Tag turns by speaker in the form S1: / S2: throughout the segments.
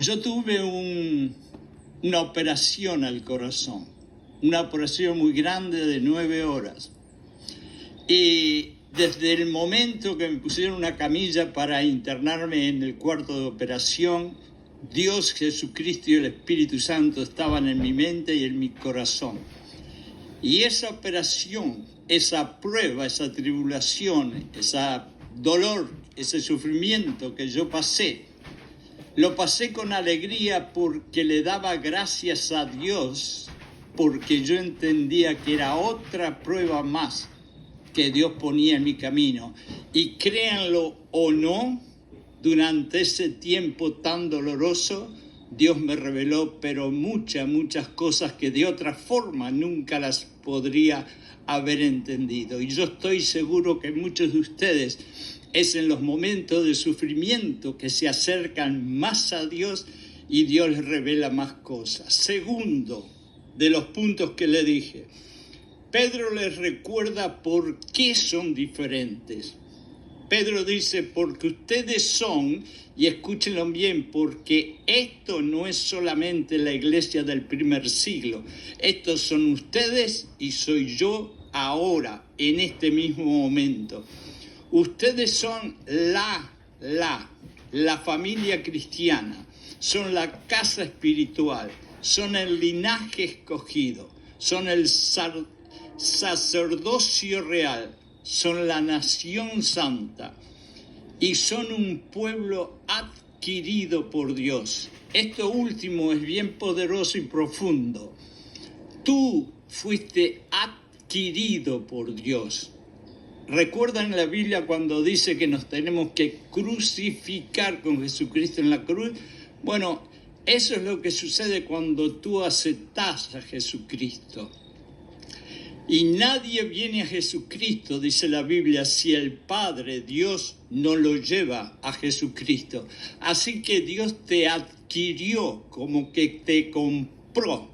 S1: Yo tuve una operación al corazón, una operación muy grande de 9 horas. Y desde el momento que me pusieron una camilla para internarme en el cuarto de operación, Dios, Jesucristo y el Espíritu Santo estaban en mi mente y en mi corazón. Y esa operación, esa prueba, esa tribulación, ese dolor, ese sufrimiento que yo pasé, lo pasé con alegría porque le daba gracias a Dios, porque yo entendía que era otra prueba más que Dios ponía en mi camino. Y créanlo o no, durante ese tiempo tan doloroso, Dios me reveló, pero muchas cosas que de otra forma nunca las podría haber entendido. Y yo estoy seguro que muchos de ustedes es en los momentos de sufrimiento que se acercan más a Dios y Dios les revela más cosas. Segundo de los puntos que le dije, Pedro les recuerda por qué son diferentes. Pedro dice, porque ustedes son, y escúchenlo bien, porque esto no es solamente la iglesia del primer siglo, estos son ustedes y soy yo ahora, en este mismo momento. Ustedes son la familia cristiana, son la casa espiritual, son el linaje escogido, son el sacerdocio real, son la nación santa y son un pueblo adquirido por Dios. Esto último es bien poderoso y profundo. Tú fuiste adquirido por Dios. ¿Recuerdan la Biblia cuando dice que nos tenemos que crucificar con Jesucristo en la cruz? Bueno, eso es lo que sucede cuando tú aceptas a Jesucristo. Y nadie viene a Jesucristo, dice la Biblia, si el Padre, Dios, no lo lleva a Jesucristo. Así que Dios te adquirió, como que te compró.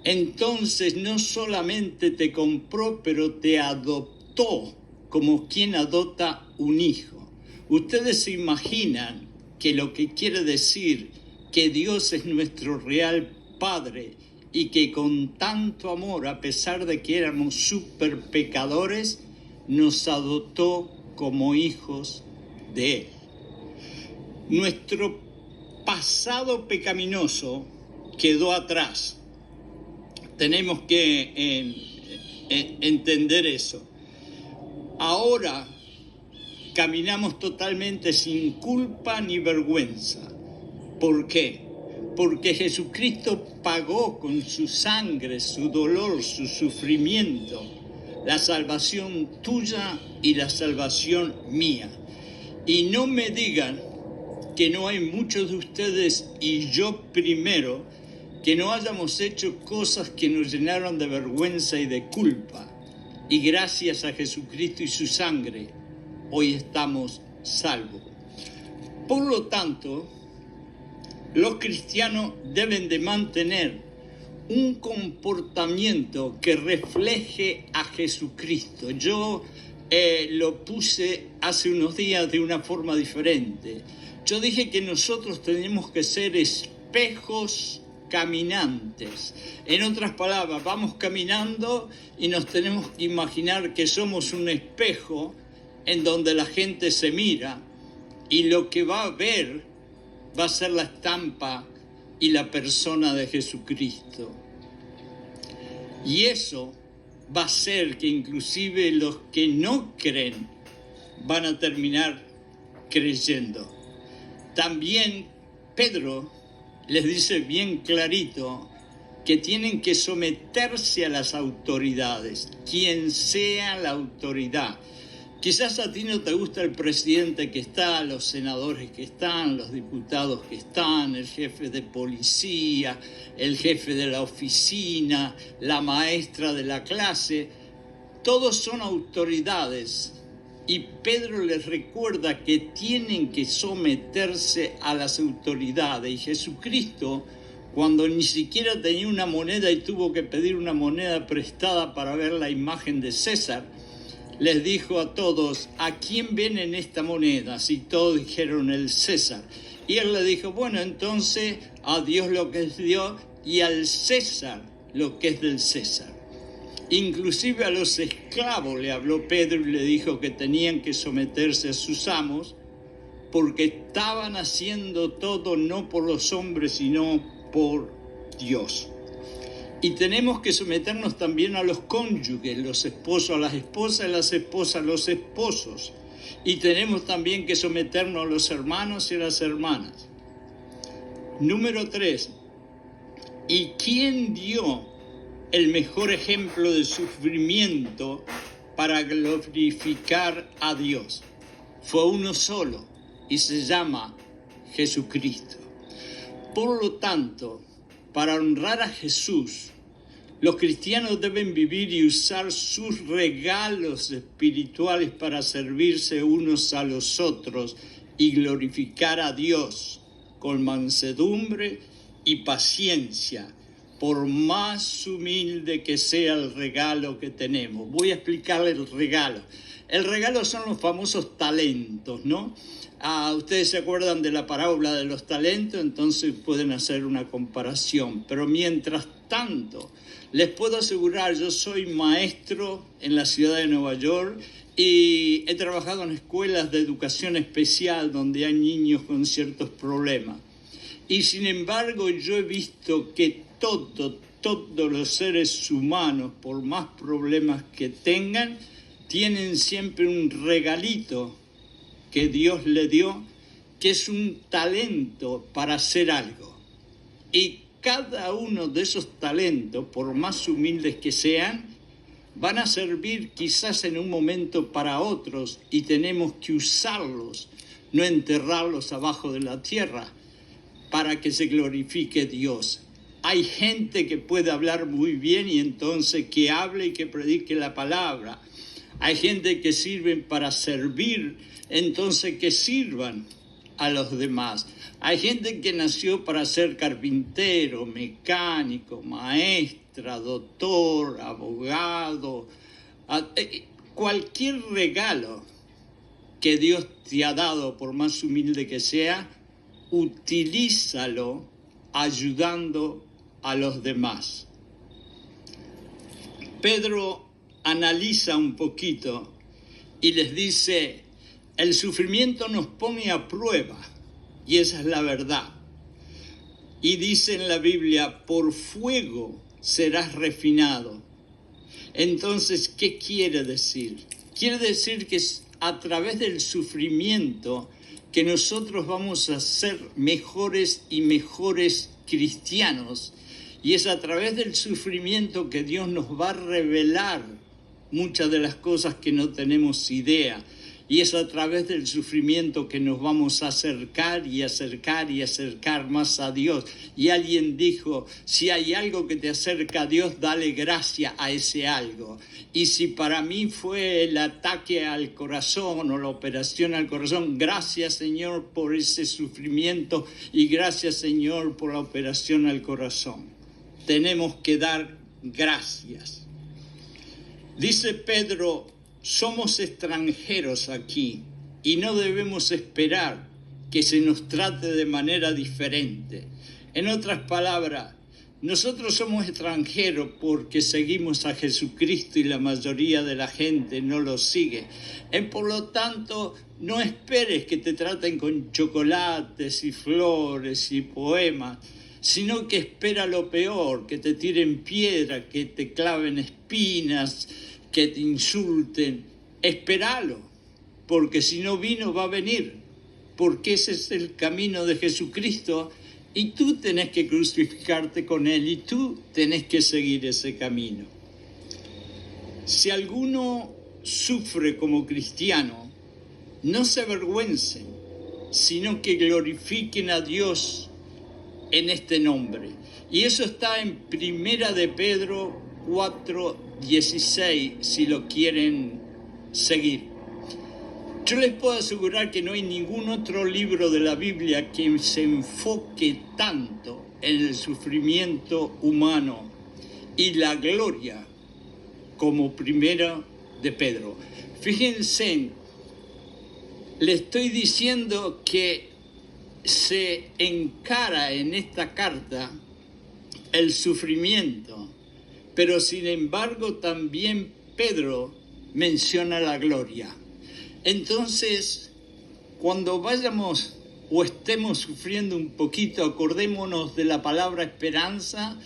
S1: Entonces no solamente te compró, pero te adoptó como quien adopta un hijo. Ustedes se imaginan que lo que quiere decir que Dios es nuestro real Padre y que con tanto amor, a pesar de que éramos súper pecadores, nos adoptó como hijos de Él. Nuestro pasado pecaminoso quedó atrás. Tenemos que entender eso. Ahora caminamos totalmente sin culpa ni vergüenza. ¿Por qué? Porque Jesucristo pagó con su sangre, su dolor, su sufrimiento, la salvación tuya y la salvación mía. Y no me digan que no hay muchos de ustedes, y yo primero, que no hayamos hecho cosas que nos llenaron de vergüenza y de culpa. Y gracias a Jesucristo y su sangre, hoy estamos salvos. Por lo tanto, los cristianos deben de mantener un comportamiento que refleje a Jesucristo. Yo lo puse hace unos días de una forma diferente. Yo dije que nosotros tenemos que ser espejos caminantes. En otras palabras, vamos caminando y nos tenemos que imaginar que somos un espejo en donde la gente se mira y lo que va a ver va a ser la estampa y la persona de Jesucristo. Y eso va a hacer que inclusive los que no creen van a terminar creyendo. También Pedro les dice bien clarito que tienen que someterse a las autoridades, quien sea la autoridad. Quizás a ti no te gusta el presidente que está, los senadores que están, los diputados que están, el jefe de policía, el jefe de la oficina, la maestra de la clase. Todos son autoridades y Pedro les recuerda que tienen que someterse a las autoridades. Y Jesucristo, cuando ni siquiera tenía una moneda y tuvo que pedir una moneda prestada para ver la imagen de César, les dijo a todos, ¿a quién ven en esta moneda? Si todos dijeron el César. Y él le dijo, bueno, entonces a Dios lo que es Dios y al César lo que es del César. Inclusive a los esclavos le habló Pedro y le dijo que tenían que someterse a sus amos porque estaban haciendo todo no por los hombres sino por Dios. Y tenemos que someternos también a los cónyuges, los esposos a las esposas, las esposas a los esposos. Y tenemos también que someternos a los hermanos y a las hermanas. Número 3. ¿Y quién dio el mejor ejemplo de sufrimiento para glorificar a Dios? Fue uno solo y se llama Jesucristo. Por lo tanto, para honrar a Jesús, los cristianos deben vivir y usar sus regalos espirituales para servirse unos a los otros y glorificar a Dios con mansedumbre y paciencia, por más humilde que sea el regalo que tenemos. Voy a explicarle el regalo. El regalo son los famosos talentos, ¿no? Ustedes se acuerdan de la parábola de los talentos, entonces pueden hacer una comparación. Pero mientras tanto, les puedo asegurar, yo soy maestro en la ciudad de Nueva York y he trabajado en escuelas de educación especial donde hay niños con ciertos problemas. Y sin embargo, yo he visto que todos los seres humanos, por más problemas que tengan, tienen siempre un regalito que Dios le dio, que es un talento para hacer algo. Y cada uno de esos talentos, por más humildes que sean, van a servir quizás en un momento para otros y tenemos que usarlos, no enterrarlos abajo de la tierra, para que se glorifique Dios. Hay gente que puede hablar muy bien y entonces que hable y que predique la palabra. Hay gente que sirve para servir, entonces que sirvan a los demás. Hay gente que nació para ser carpintero, mecánico, maestra, doctor, abogado. Cualquier regalo que Dios te ha dado, por más humilde que sea, utilízalo ayudando a los demás. Pedro analiza un poquito y les dice, el sufrimiento nos pone a prueba, y esa es la verdad. Y dice en la Biblia, por fuego serás refinado. Entonces, ¿qué quiere decir? Quiere decir que es a través del sufrimiento que nosotros vamos a ser mejores y mejores cristianos. Y es a través del sufrimiento que Dios nos va a revelar muchas de las cosas que no tenemos idea. Y es a través del sufrimiento que nos vamos a acercar y acercar y acercar más a Dios. Y alguien dijo, si hay algo que te acerca a Dios, dale gracia a ese algo. Y si para mí fue el ataque al corazón o la operación al corazón, gracias Señor por ese sufrimiento y gracias Señor por la operación al corazón. Tenemos que dar gracias. Dice Pedro, somos extranjeros aquí y no debemos esperar que se nos trate de manera diferente. En otras palabras, nosotros somos extranjeros porque seguimos a Jesucristo y la mayoría de la gente no lo sigue. Por lo tanto, no esperes que te traten con chocolates y flores y poemas, sino que espera lo peor, que te tiren piedra, que te claven espinas, que te insulten. Espéralo, porque si no vino va a venir, porque ese es el camino de Jesucristo y tú tenés que crucificarte con Él y tú tenés que seguir ese camino. Si alguno sufre como cristiano, no se avergüencen, sino que glorifiquen a Dios en este nombre. Y eso está en Primera de Pedro 4:16, si lo quieren seguir. Yo les puedo asegurar que no hay ningún otro libro de la Biblia que se enfoque tanto en el sufrimiento humano y la gloria como Primera de Pedro. Fíjense, le estoy diciendo que se encara en esta carta el sufrimiento, pero sin embargo también Pedro menciona la gloria. Entonces, cuando vayamos o estemos sufriendo un poquito, acordémonos de la palabra esperanza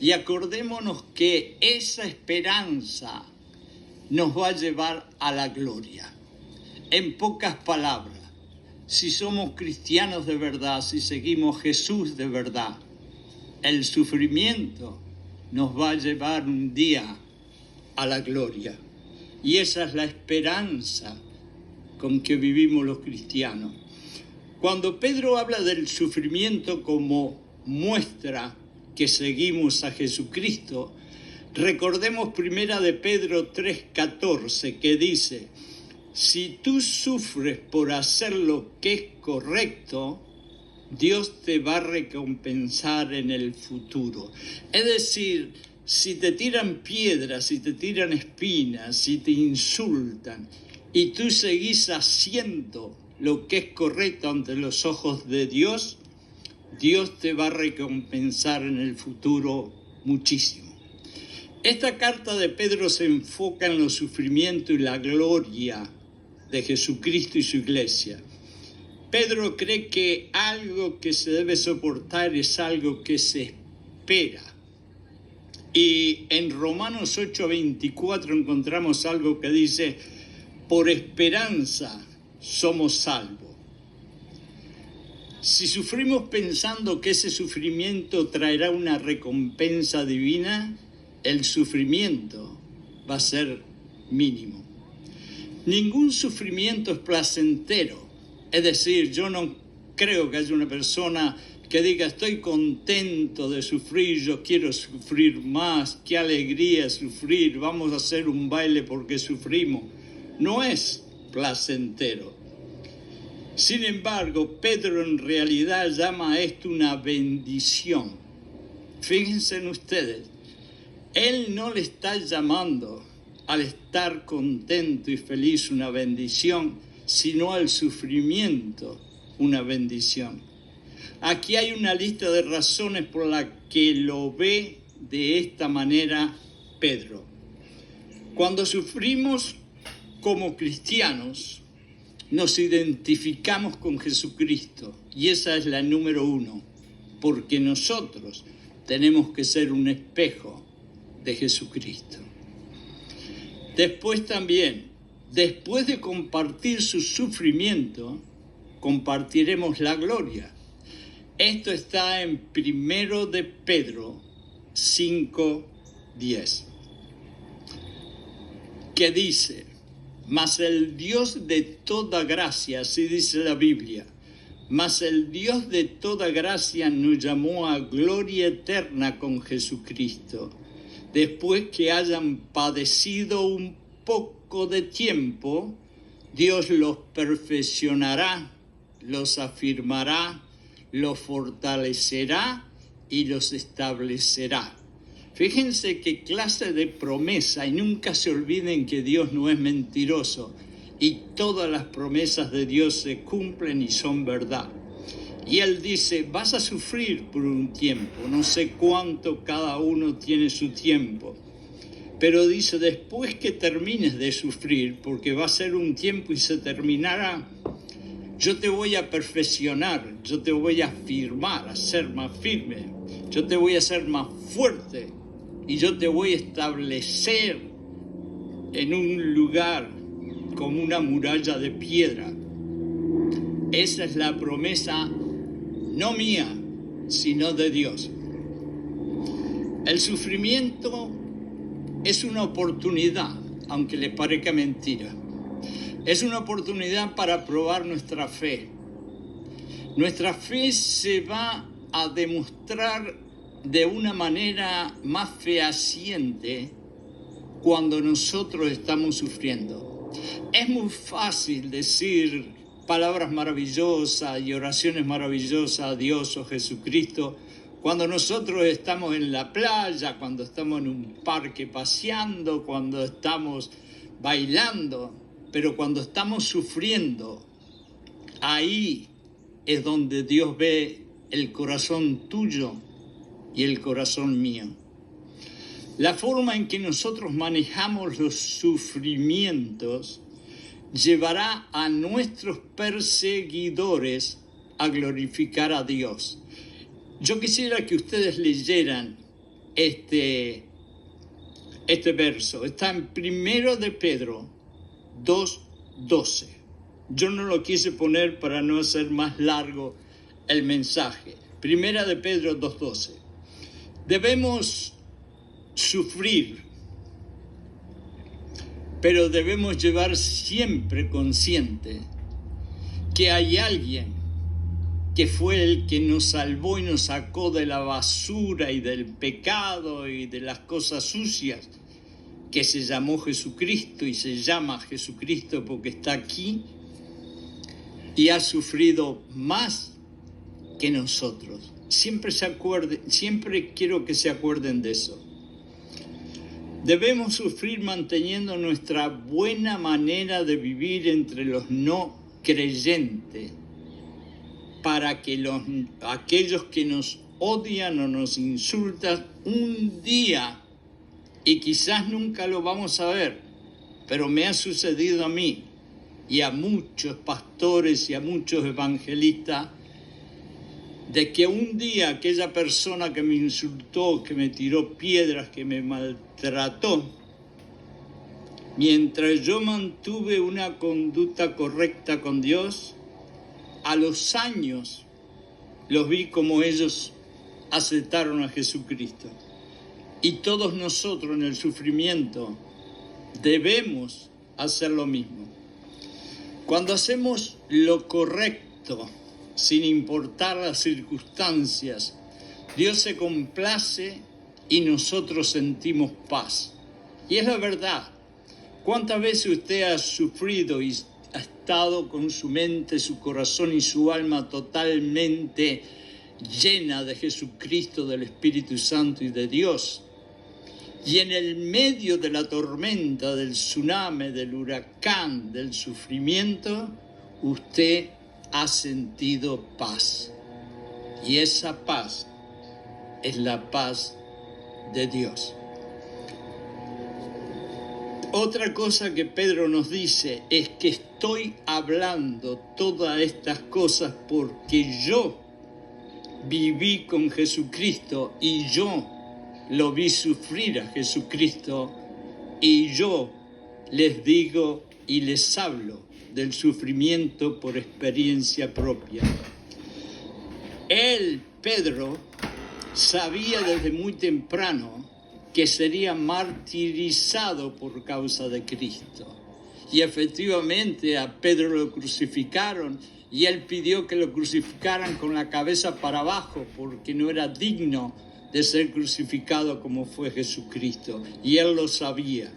S1: y acordémonos que esa esperanza nos va a llevar a la gloria. En pocas palabras, si somos cristianos de verdad, si seguimos Jesús de verdad, el sufrimiento nos va a llevar un día a la gloria. Y esa es la esperanza con que vivimos los cristianos. Cuando Pedro habla del sufrimiento como muestra que seguimos a Jesucristo, recordemos primera de Pedro 3:14, que dice: si tú sufres por hacer lo que es correcto, Dios te va a recompensar en el futuro. Es decir, si te tiran piedras, si te tiran espinas, si te insultan, y tú seguís haciendo lo que es correcto ante los ojos de Dios, Dios te va a recompensar en el futuro muchísimo. Esta carta de Pedro se enfoca en los sufrimientos y la gloria de Jesucristo y su iglesia. Pedro cree que algo que se debe soportar es algo que se espera. Y en Romanos 8:24 encontramos algo que dice: por esperanza somos salvos. Si sufrimos pensando que ese sufrimiento traerá una recompensa divina, el sufrimiento va a ser mínimo. Ningún sufrimiento es placentero. Es decir, yo no creo que haya una persona que diga: estoy contento de sufrir, yo quiero sufrir más, qué alegría sufrir, vamos a hacer un baile porque sufrimos. No es placentero. Sin embargo, Pedro en realidad llama a esto una bendición. Fíjense en ustedes, él no le está llamando al estar contento y feliz una bendición, sino al sufrimiento una bendición. Aquí hay una lista de razones por las que lo ve de esta manera Pedro. Cuando sufrimos como cristianos, nos identificamos con Jesucristo, y esa es la número uno, porque nosotros tenemos que ser un espejo de Jesucristo. Después también, después de compartir su sufrimiento, compartiremos la gloria. Esto está en 1 de Pedro 5:10, que dice: mas el Dios de toda gracia, así dice la Biblia, mas el Dios de toda gracia nos llamó a gloria eterna con Jesucristo, después que hayan padecido un poco de tiempo. Dios los perfeccionará, los afirmará, los fortalecerá y los establecerá. Fíjense qué clase de promesa, y nunca se olviden que Dios no es mentiroso y todas las promesas de Dios se cumplen y son verdad. Y Él dice: vas a sufrir por un tiempo, no sé cuánto, cada uno tiene su tiempo, pero dice: después que termines de sufrir, porque va a ser un tiempo y se terminará, yo te voy a perfeccionar, yo te voy a afirmar, a ser más firme, yo te voy a hacer más fuerte y yo te voy a establecer en un lugar como una muralla de piedra. Esa es la promesa, no mía, sino de Dios. El sufrimiento es una oportunidad, aunque les parezca mentira. Es una oportunidad para probar nuestra fe. Nuestra fe se va a demostrar de una manera más fehaciente cuando nosotros estamos sufriendo. Es muy fácil decir palabras maravillosas y oraciones maravillosas a Dios o Jesucristo cuando nosotros estamos en la playa, cuando estamos en un parque paseando, cuando estamos bailando. Pero cuando estamos sufriendo, ahí es donde Dios ve el corazón tuyo y el corazón mío. La forma en que nosotros manejamos los sufrimientos llevará a nuestros perseguidores a glorificar a Dios. Yo quisiera que ustedes leyeran este verso. Está en 1 de Pedro 2:12. Yo no lo quise poner para no hacer más largo el mensaje. 1 de Pedro 2:12. Debemos sufrir, pero debemos llevar siempre consciente que hay alguien que fue el que nos salvó y nos sacó de la basura y del pecado y de las cosas sucias, que se llamó Jesucristo y se llama Jesucristo porque está aquí y ha sufrido más que nosotros. Siempre quiero que se acuerden de eso. Debemos sufrir manteniendo nuestra buena manera de vivir entre los no creyentes, para que aquellos que nos odian o nos insultan un día, y quizás nunca lo vamos a ver, pero me ha sucedido a mí y a muchos pastores y a muchos evangelistas, de que un día aquella persona que me insultó, que me tiró piedras, que me maltrató, mientras yo mantuve una conducta correcta con Dios, a los años los vi como ellos aceptaron a Jesucristo. Y todos nosotros en el sufrimiento debemos hacer lo mismo. Cuando hacemos lo correcto, sin importar las circunstancias, Dios se complace y nosotros sentimos paz. Y es la verdad. ¿Cuántas veces usted ha sufrido y ha estado con su mente, su corazón y su alma totalmente llena de Jesucristo, del Espíritu Santo y de Dios? Y en el medio de la tormenta, del tsunami, del huracán, del sufrimiento, usted ha sentido paz. Y esa paz es la paz de Dios. Otra cosa que Pedro nos dice es que estoy hablando todas estas cosas porque yo viví con Jesucristo y yo lo vi sufrir a Jesucristo y yo les digo y les hablo del sufrimiento por experiencia propia. Él, Pedro, sabía desde muy temprano que sería martirizado por causa de Cristo. Y efectivamente a Pedro lo crucificaron y él pidió que lo crucificaran con la cabeza para abajo porque no era digno de ser crucificado como fue Jesucristo. Y él lo sabía.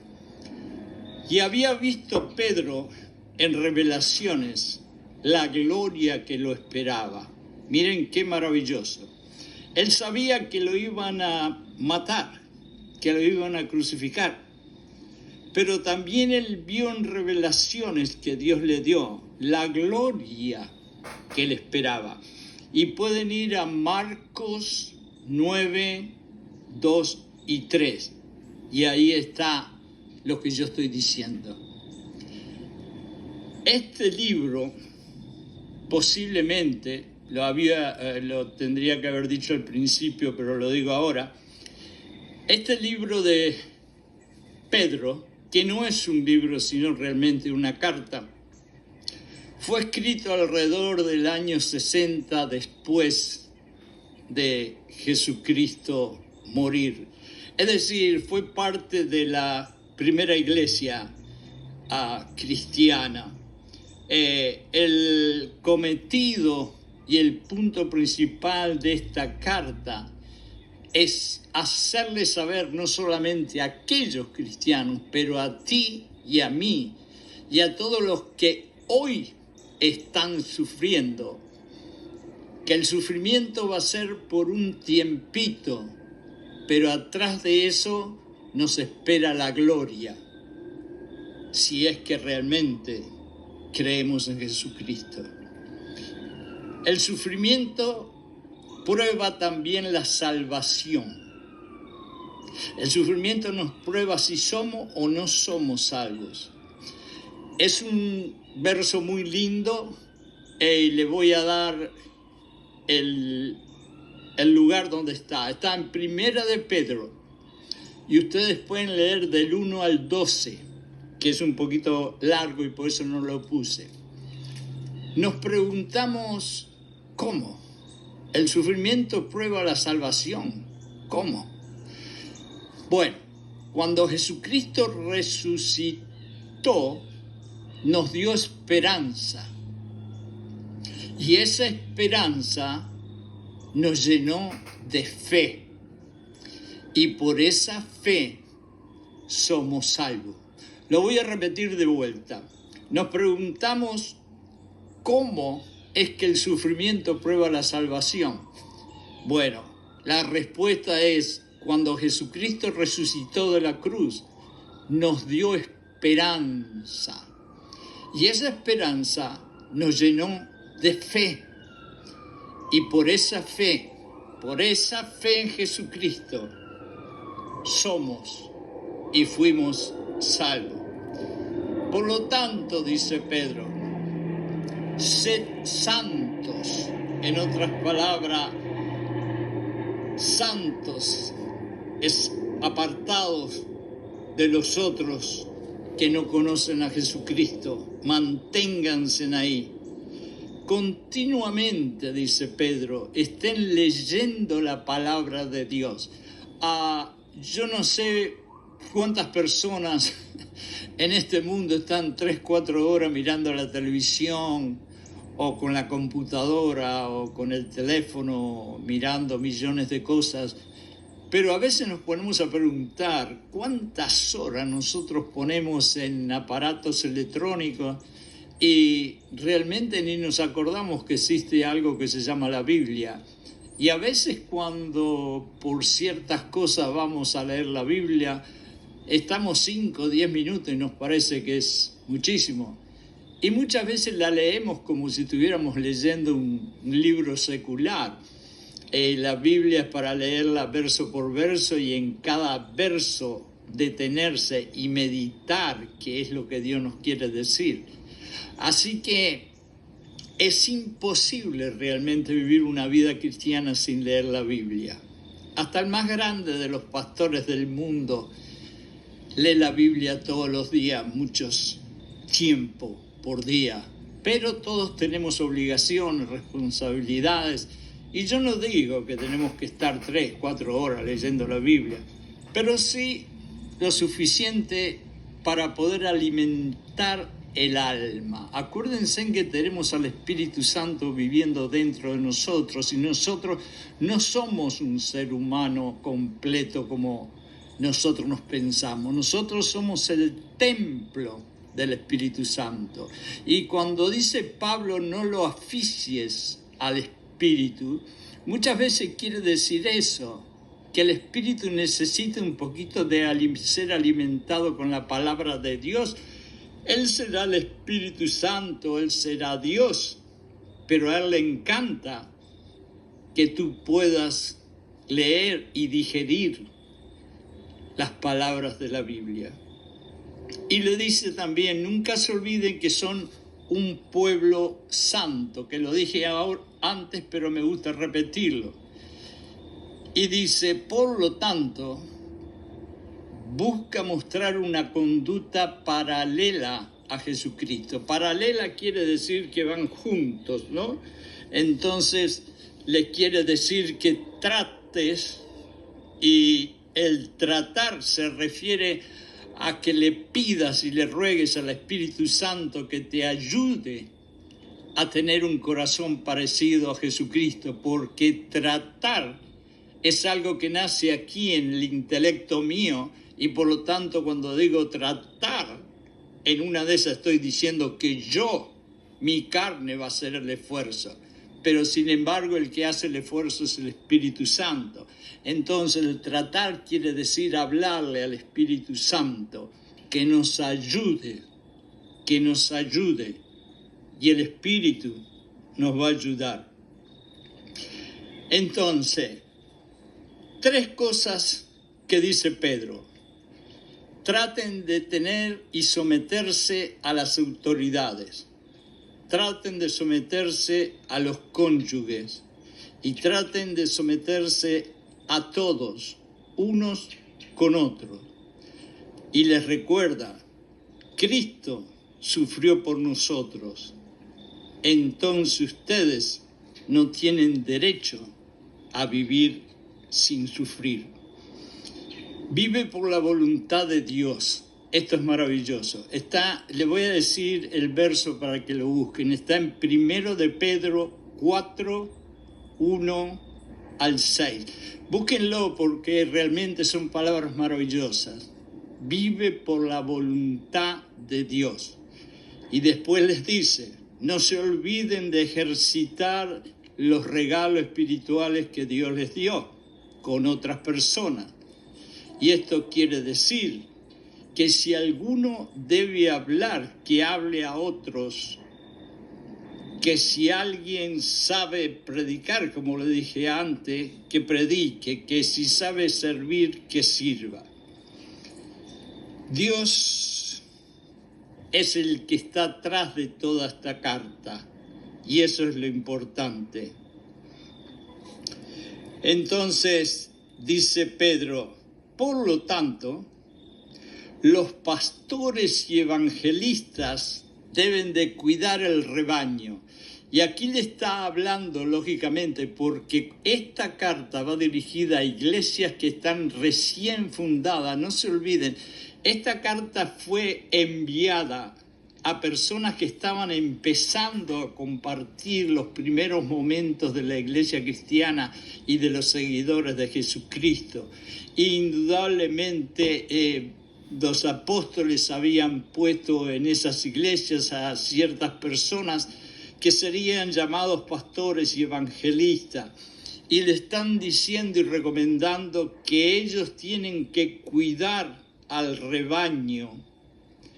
S1: Y había visto Pedro en revelaciones la gloria que lo esperaba. Miren qué maravilloso. Él sabía que lo iban a matar, que lo iban a crucificar. Pero también él vio en revelaciones que Dios le dio la gloria que le esperaba. Y pueden ir a Marcos 9, 2 y 3. Y ahí está lo que yo estoy diciendo. Este libro posiblemente, lo tendría que haber dicho al principio, pero lo digo ahora. Este libro de Pedro, que no es un libro sino realmente una carta, fue escrito alrededor del año 60 después de Jesucristo morir. Es decir, fue parte de la primera iglesia cristiana. El cometido y el punto principal de esta carta es hacerle saber no solamente a aquellos cristianos, pero a ti y a mí y a todos los que hoy están sufriendo, que el sufrimiento va a ser por un tiempito, pero atrás de eso nos espera la gloria, si es que realmente creemos en Jesucristo. El sufrimiento prueba también la salvación. El sufrimiento nos prueba si somos o no somos salvos. Es un verso muy lindo y le voy a dar el lugar donde está. Está en Primera de Pedro y ustedes pueden leer del 1 al 12, que es un poquito largo y por eso no lo puse. Nos preguntamos, ¿cómo? El sufrimiento prueba la salvación. ¿Cómo? Bueno, cuando Jesucristo resucitó, nos dio esperanza. Y esa esperanza nos llenó de fe. Y por esa fe somos salvos. Lo voy a repetir de vuelta. Nos preguntamos, ¿cómo es que el sufrimiento prueba la salvación? Bueno, la respuesta es, cuando Jesucristo resucitó de la cruz, nos dio esperanza. Y esa esperanza nos llenó de fe. Y por esa fe en Jesucristo, somos y fuimos salvos. Por lo tanto, dice Pedro, sed santos. En otras palabras, santos es apartados de los otros que no conocen a Jesucristo. Manténganse ahí. Continuamente, dice Pedro, estén leyendo la palabra de Dios. Yo no sé cuántas personas en este mundo están 3-4 horas mirando la televisión o con la computadora o con el teléfono mirando millones de cosas, pero a veces nos ponemos a preguntar cuántas horas nosotros ponemos en aparatos electrónicos y realmente ni nos acordamos que existe algo que se llama la Biblia. Y a veces cuando por ciertas cosas vamos a leer la Biblia, estamos 5 o 10 minutos y nos parece que es muchísimo. Y muchas veces la leemos como si estuviéramos leyendo un libro secular. La Biblia es para leerla verso por verso y en cada verso detenerse y meditar qué es lo que Dios nos quiere decir. Así que es imposible realmente vivir una vida cristiana sin leer la Biblia. Hasta el más grande de los pastores del mundo lee la Biblia todos los días, muchos tiempo por día. Pero todos tenemos obligaciones, responsabilidades. Y yo no digo que tenemos que estar 3-4 horas leyendo la Biblia, pero sí lo suficiente para poder alimentar el alma. Acuérdense en que tenemos al Espíritu Santo viviendo dentro de nosotros y nosotros no somos un ser humano completo como nosotros nos pensamos. Nosotros somos el templo del Espíritu Santo. Y cuando dice Pablo no lo asfixies al Espíritu, muchas veces quiere decir eso, que el Espíritu necesita un poquito de ser alimentado con la palabra de Dios. Él será el Espíritu Santo, Él será Dios, pero a Él le encanta que tú puedas leer y digerir las palabras de la Biblia. Y le dice también, nunca se olviden que son un pueblo santo, que lo dije antes, pero me gusta repetirlo. Y dice, por lo tanto, busca mostrar una conducta paralela a Jesucristo. Paralela quiere decir que van juntos, ¿no? Entonces, le quiere decir que trates, y el tratar se refiere a que le pidas y le ruegues al Espíritu Santo que te ayude a tener un corazón parecido a Jesucristo, porque tratar es algo que nace aquí en el intelecto mío. Y por lo tanto, cuando digo tratar, en una de esas estoy diciendo que mi carne va a hacer el esfuerzo. Pero sin embargo, el que hace el esfuerzo es el Espíritu Santo. Entonces, el tratar quiere decir hablarle al Espíritu Santo que nos ayude. Y el Espíritu nos va a ayudar. Entonces, tres cosas que dice Pedro. Traten de tener y someterse a las autoridades. Traten de someterse a los cónyuges. Y traten de someterse a todos, unos con otros. Y les recuerda, Cristo sufrió por nosotros. Entonces ustedes no tienen derecho a vivir sin sufrir. Vive por la voluntad de Dios. Esto es maravilloso. Le voy a decir el verso para que lo busquen. Está en 1 de Pedro 4, 1 al 6. Búsquenlo porque realmente son palabras maravillosas. Vive por la voluntad de Dios. Y después les dice, no se olviden de ejercitar los regalos espirituales que Dios les dio con otras personas. Y esto quiere decir que si alguno debe hablar, que hable a otros. Que si alguien sabe predicar, como le dije antes, que predique. Que si sabe servir, que sirva. Dios es el que está atrás de toda esta carta. Y eso es lo importante. Entonces, dice Pedro, por lo tanto, los pastores y evangelistas deben de cuidar el rebaño. Y aquí le está hablando, lógicamente, porque esta carta va dirigida a iglesias que están recién fundadas. No se olviden, esta carta fue enviada a personas que estaban empezando a compartir los primeros momentos de la iglesia cristiana y de los seguidores de Jesucristo. Indudablemente los apóstoles habían puesto en esas iglesias a ciertas personas que serían llamados pastores y evangelistas, y le están diciendo y recomendando que ellos tienen que cuidar al rebaño.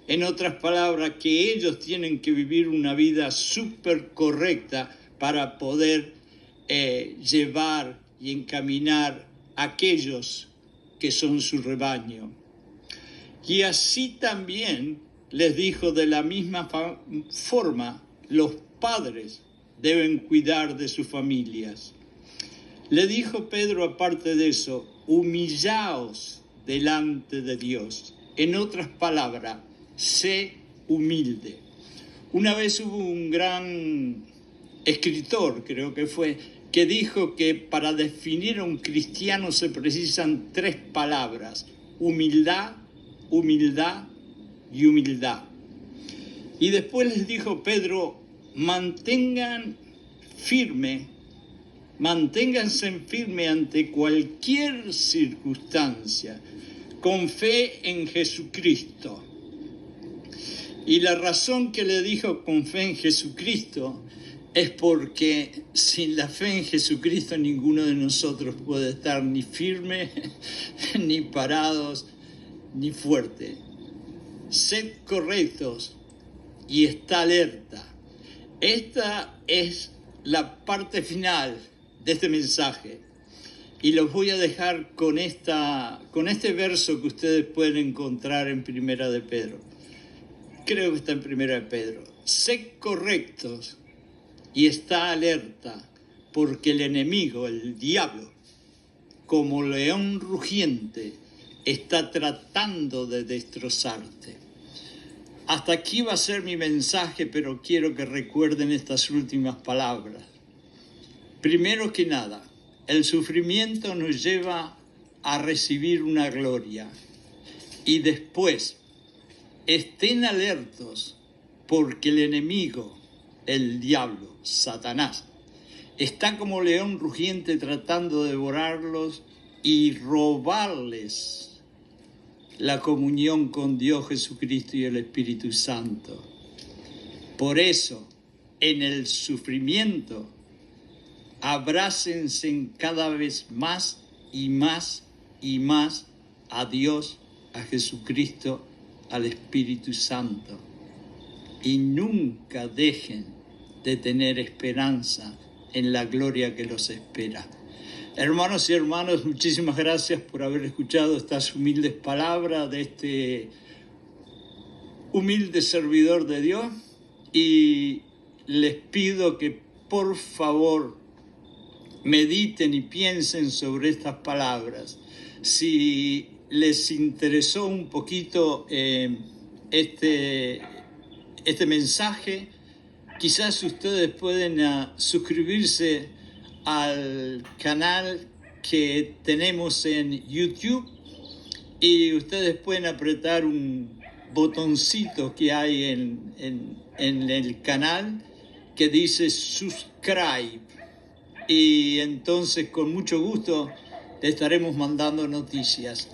S1: En otras palabras, que ellos tienen que vivir una vida súper correcta para poder llevar y encaminar a aquellos que son su rebaño. Y así también les dijo, de la misma forma, los padres deben cuidar de sus familias. Le dijo Pedro, aparte de eso, humillaos delante de Dios. En otras palabras, sé humilde. Una vez hubo un gran escritor, creo que fue, que dijo que para definir a un cristiano se precisan 3 palabras: humildad, humildad y humildad. Y después les dijo Pedro, manténganse firme ante cualquier circunstancia, con fe en Jesucristo. Y la razón que le dijo con fe en Jesucristo es porque sin la fe en Jesucristo ninguno de nosotros puede estar ni firme, ni parados, ni fuerte. Sed correctos y está alerta. Esta es la parte final de este mensaje. Y los voy a dejar con este verso que ustedes pueden encontrar en Primera de Pedro. Creo que está en Primera de Pedro. Sed correctos y está alerta, porque el enemigo, el diablo, como león rugiente, está tratando de destrozarte. Hasta aquí va a ser mi mensaje, pero quiero que recuerden estas últimas palabras. Primero que nada, el sufrimiento nos lleva a recibir una gloria. Y después, estén alertos, porque el enemigo, el diablo, Satanás, está como león rugiente tratando de devorarlos y robarles la comunión con Dios Jesucristo y el Espíritu Santo. Por eso, en el sufrimiento, abrácense cada vez más y más y más a Dios, a Jesucristo, al Espíritu Santo. Y nunca dejen de tener esperanza en la gloria que los espera. Hermanos y hermanas, muchísimas gracias por haber escuchado estas humildes palabras de este humilde servidor de Dios, y les pido que por favor mediten y piensen sobre estas palabras. Si les interesó un poquito este mensaje, quizás ustedes pueden suscribirse al canal que tenemos en YouTube, y ustedes pueden apretar un botoncito que hay en el canal que dice subscribe, y entonces con mucho gusto le estaremos mandando noticias.